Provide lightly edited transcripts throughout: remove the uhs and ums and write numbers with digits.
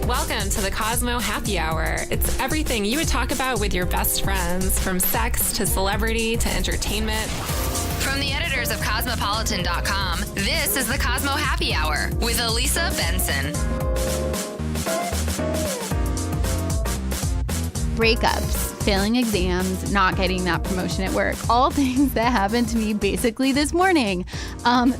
Welcome to the Cosmo Happy Hour. It's everything you would talk about with your best friends, from sex to celebrity to entertainment. From the editors of Cosmopolitan.com, this is the Cosmo Happy Hour with Elisa Benson. Breakups, failing exams, not getting that promotion at work, all things that happened to me basically this morning.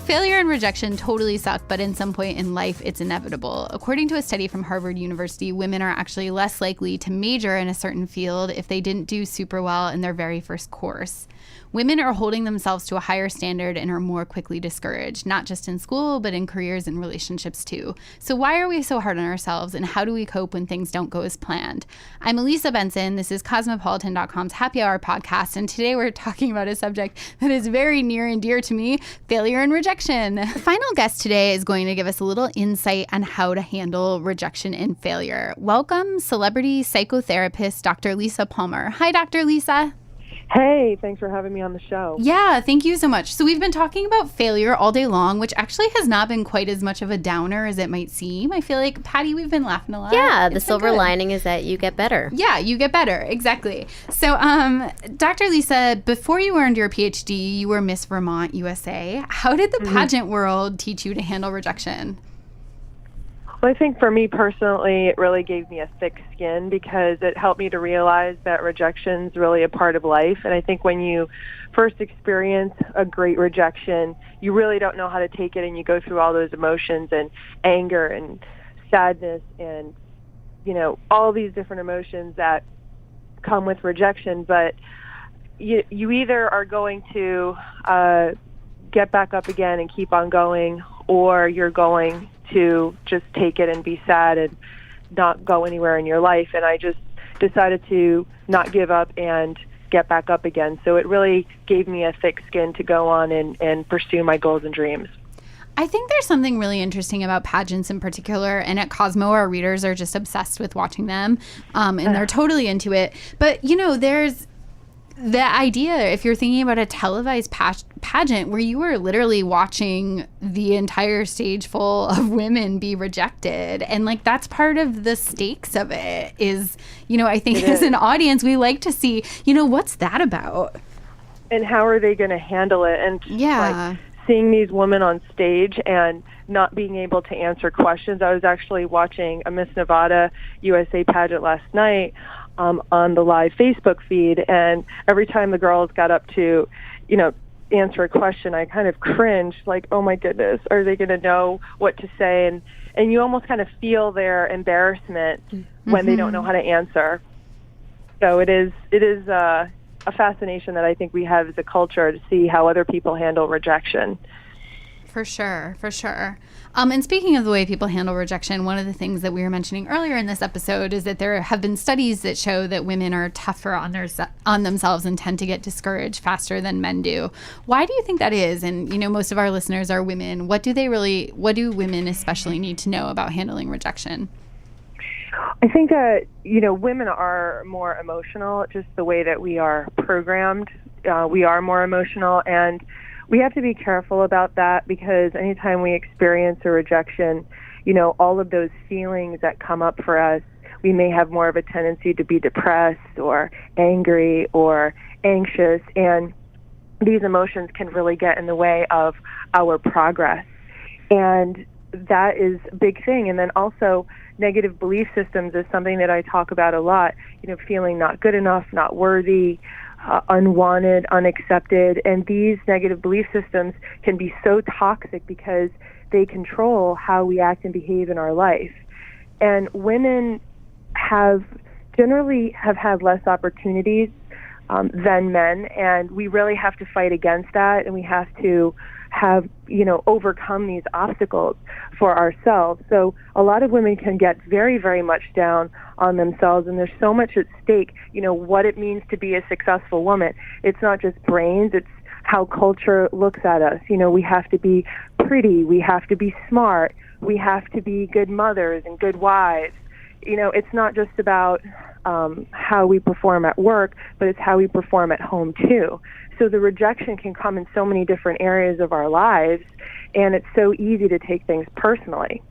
Failure and rejection totally suck, but in some point in life, it's inevitable. According to a study from Harvard University, women are actually less likely to major in a certain field if they didn't do super well in their very first course. Women are holding themselves to a higher standard and are more quickly discouraged, not just in school, but in careers and relationships too. So why are we so hard on ourselves, and how do we cope when things don't go as planned? I'm Elisa Benson. This is Cosmopolitan.com's Happy Hour podcast, and today we're talking about a subject that is very near and dear to me, failure and rejection. The final guest today is going to give us a little insight on how to handle rejection and failure. Welcome, celebrity psychotherapist Dr. Lisa Palmer. Hi, Dr. Lisa. Hey, thanks for having me on the show. Yeah, thank you so much. So we've been talking about failure all day long, which actually has not been quite as much of a downer as it might seem. I feel like, Patty, we've been laughing a lot. Yeah, the silver lining is that you get better. Yeah, you get better. Exactly. So, Dr. Lisa, before you earned your PhD, you were Miss Vermont USA. How did the pageant world teach you to handle rejection? Well, I think for me personally, it really gave me a thick skin because it helped me to realize that rejection's really a part of life. And I think when you first experience a great rejection, you really don't know how to take it, and you go through all those emotions and anger and sadness and, you know, all these different emotions that come with rejection. But you either are going to get back up again and keep on going, or you're going to just take it and be sad and not go anywhere in your life. And I just decided to not give up and get back up again. So it really gave me a thick skin to go on and pursue my goals and dreams. I think there's something really interesting about pageants in particular, and at Cosmo, our readers are just obsessed with watching them, and they're totally into it. But, you know, there's the idea, if you're thinking about a televised pageant where you were literally watching the entire stage full of women be rejected, and like that's part of the stakes of it is, you know, I think as an audience we like to see, you know, what's that about? And how are they going to handle it? And like seeing these women on stage and not being able to answer questions. I was actually watching a Miss Nevada USA pageant last night on the live Facebook feed, and every time the girls got up to, you know, answer a question, I kind of cringed, like, oh my goodness, are they going to know what to say? And you almost kind of feel their embarrassment when they don't know how to answer. So it is a fascination that I think we have as a culture to see how other people handle rejection. For sure. And speaking of the way people handle rejection, one of the things that we were mentioning earlier in this episode is that there have been studies that show that women are tougher on themselves and tend to get discouraged faster than men do. Why do you think that is? And, you know, most of our listeners are women. What do women especially need to know about handling rejection? I think that, you know, women are more emotional, just the way that we are programmed. We are more emotional, and we have to be careful about that, because anytime we experience a rejection, you know, all of those feelings that come up for us, we may have more of a tendency to be depressed or angry or anxious, and these emotions can really get in the way of our progress. And that is a big thing. And then also negative belief systems is something that I talk about a lot, you know, feeling not good enough, not worthy, unwanted, unaccepted. And these negative belief systems can be so toxic because they control how we act and behave in our life. And women generally have had less opportunities than men, and we really have to fight against that, and we have to overcome these obstacles for ourselves. So a lot of women can get very, very much down on themselves, and there's so much at stake, you know, what it means to be a successful woman. It's not just brains, it's how culture looks at us. You know, we have to be pretty, we have to be smart, we have to be good mothers and good wives. You know, it's not just about how we perform at work, but it's how we perform at home too. So the rejection can come in so many different areas of our lives, and it's so easy to take things personally.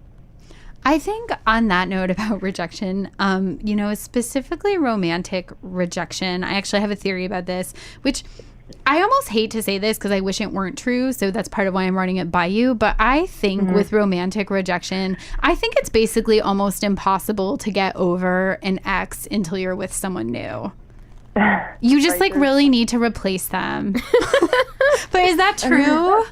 I think on that note about rejection, specifically romantic rejection, I actually have a theory about this, which I almost hate to say this because I wish it weren't true. So that's part of why I'm running it by you. But I think with romantic rejection, I think it's basically almost impossible to get over an ex until you're with someone new. You just really need to replace them. But is that true?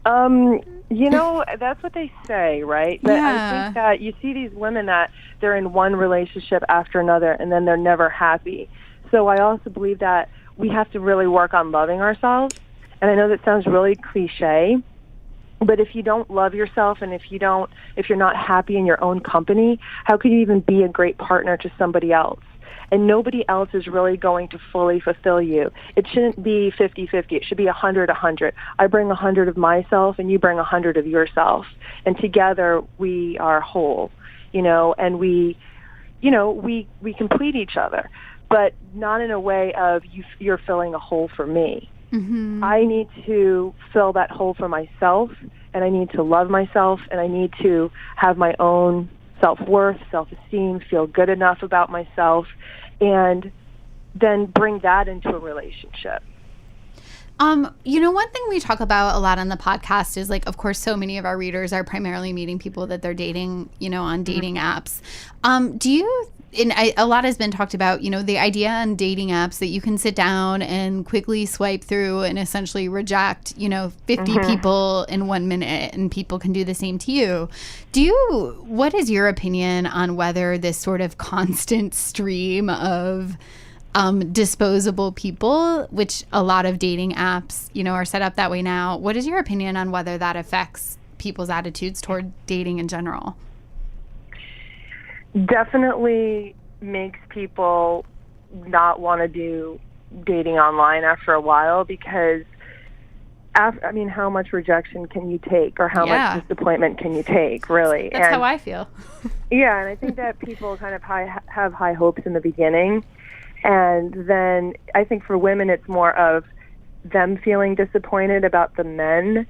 That's what they say, right? But I think that you see these women that they're in one relationship after another and then they're never happy. So I also believe that we have to really work on loving ourselves. And I know that sounds really cliche, but if you don't love yourself and if you're not happy in your own company, how could you even be a great partner to somebody else? And nobody else is really going to fully fulfill you. It shouldn't be 50-50. It should be 100-100. I bring 100 of myself and you bring 100 of yourself. And together we are whole, and we complete each other, but not in a way of you're filling a hole for me. Mm-hmm. I need to fill that hole for myself, and I need to love myself, and I need to have my own self-worth, self-esteem, feel good enough about myself, and then bring that into a relationship. One thing we talk about a lot on the podcast is of course, so many of our readers are primarily meeting people that they're dating, on dating apps. A lot has been talked about, the idea on dating apps that you can sit down and quickly swipe through and essentially reject, 50 people in 1 minute, and people can do the same to you. What is your opinion on whether this sort of constant stream of disposable people, which a lot of dating apps, are set up that way now, what is your opinion on whether that affects people's attitudes toward dating in general? Definitely makes people not want to do dating online after a while, because how much rejection can you take, or how much disappointment can you take, really? That's how I feel. Yeah, and I think that people kind of have high hopes in the beginning, and then I think for women it's more of them feeling disappointed about the men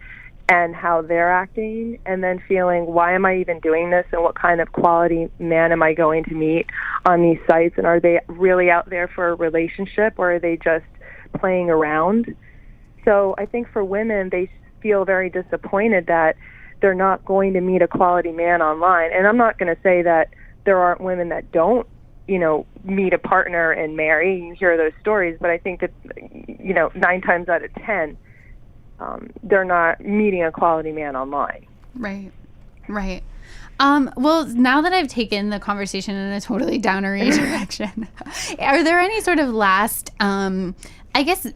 and how they're acting, and then feeling, why am I even doing this, and what kind of quality man am I going to meet on these sites, and are they really out there for a relationship, or are they just playing around? So I think for women, they feel very disappointed that they're not going to meet a quality man online. And I'm not going to say that there aren't women that don't, meet a partner and marry. You hear those stories, but I think that, 9 times out of 10, they're not meeting a quality man online. Right. Well, now that I've taken the conversation in a totally downery direction, are there any sort of last, I guess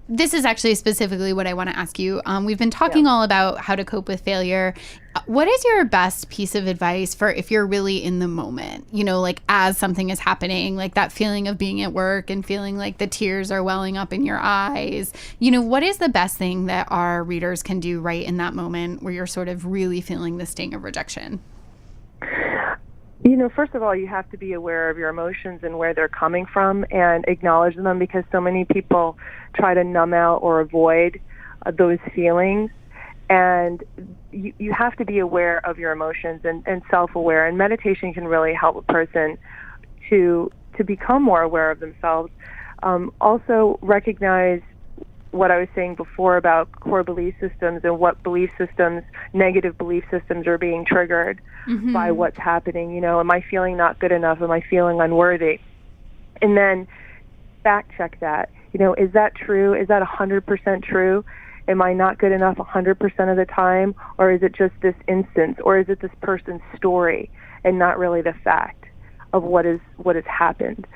this is actually specifically what I want to ask you. We've been talking all about how to cope with failure. What is your best piece of advice for if you're really in the moment, as something is happening, that feeling of being at work and feeling like the tears are welling up in your eyes? What is the best thing that our readers can do right in that moment where you're sort of really feeling the sting of rejection? First of all, you have to be aware of your emotions and where they're coming from, and acknowledge them, because so many people try to numb out or avoid those feelings. And you have to be aware of your emotions and self-aware. And meditation can really help a person to become more aware of themselves. Also recognize what I was saying before about core belief systems and what negative belief systems are being triggered by what's happening. Am I feeling not good enough? Am I feeling unworthy? And then fact check that. Is that true? Is that 100% true? Am I not good enough 100% of the time? Or is it just this instance? Or is it this person's story and not really the fact of what has happened?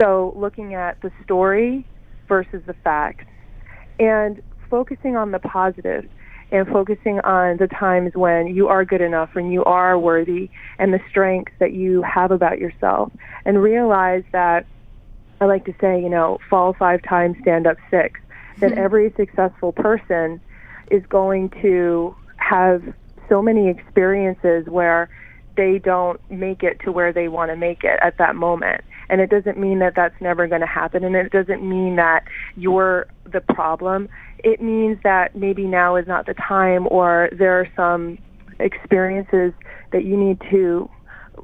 So looking at the story versus the facts, and focusing on the positive, and focusing on the times when you are good enough and you are worthy, and the strengths that you have about yourself. And realize that, I like to say, fall 5 times, stand up 6. That every successful person is going to have so many experiences where they don't make it to where they want to make it at that moment. And it doesn't mean that that's never going to happen, and it doesn't mean that you're the problem. It means that maybe now is not the time, or there are some experiences that you need to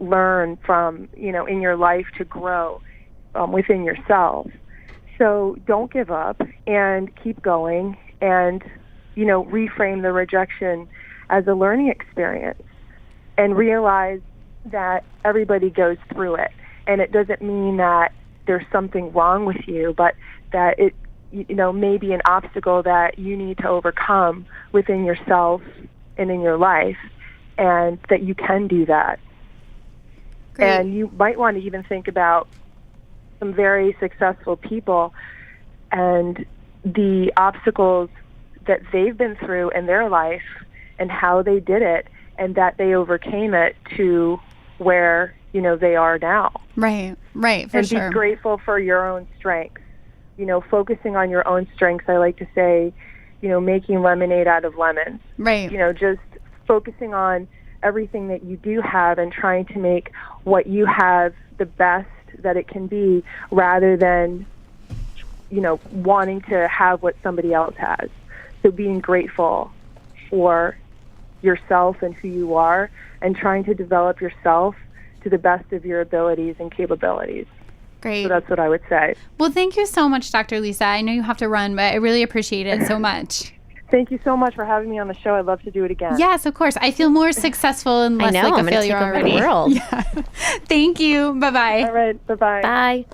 learn from, in your life to grow within yourself. So don't give up and keep going and, reframe the rejection as a learning experience and realize that everybody goes through it. And it doesn't mean that there's something wrong with you, but that it, may be an obstacle that you need to overcome within yourself and in your life, and that you can do that. Great. And you might want to even think about some very successful people and the obstacles that they've been through in their life and how they did it and that they overcame it to where, they are now. Right, for sure. And be grateful for your own strengths. Focusing on your own strengths, I like to say, making lemonade out of lemons. Right. Just focusing on everything that you do have and trying to make what you have the best that it can be rather than, wanting to have what somebody else has. So being grateful for yourself and who you are and trying to develop yourself to the best of your abilities and capabilities. Great. So that's what I would say. Well, thank you so much, Dr. Lisa. I know you have to run, but I really appreciate it so much. Thank you so much for having me on the show. I'd love to do it again. Yes, of course. I feel more successful and less like a failure already. I'm going to take over the world. Yeah. Thank you. Bye-bye. All right. Bye-bye. Bye.